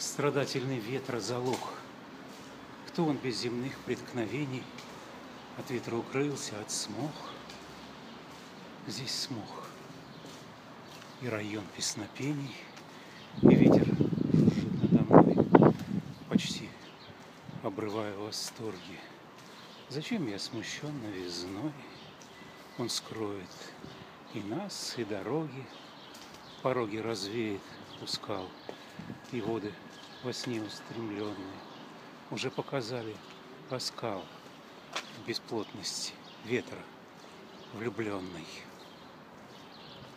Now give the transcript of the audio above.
Страдательный ветра залог. Кто он без земных преткновений? От ветра укрылся, от смог. Здесь смог. И район песнопений, и ветер жужжит надо мной, почти обрывая восторги. Зачем я смущен новизной? Он скроет и нас, и дороги, пороги развеет у скал, и воды во сне устремленные уже показали оскал бесплотности ветра влюбленной.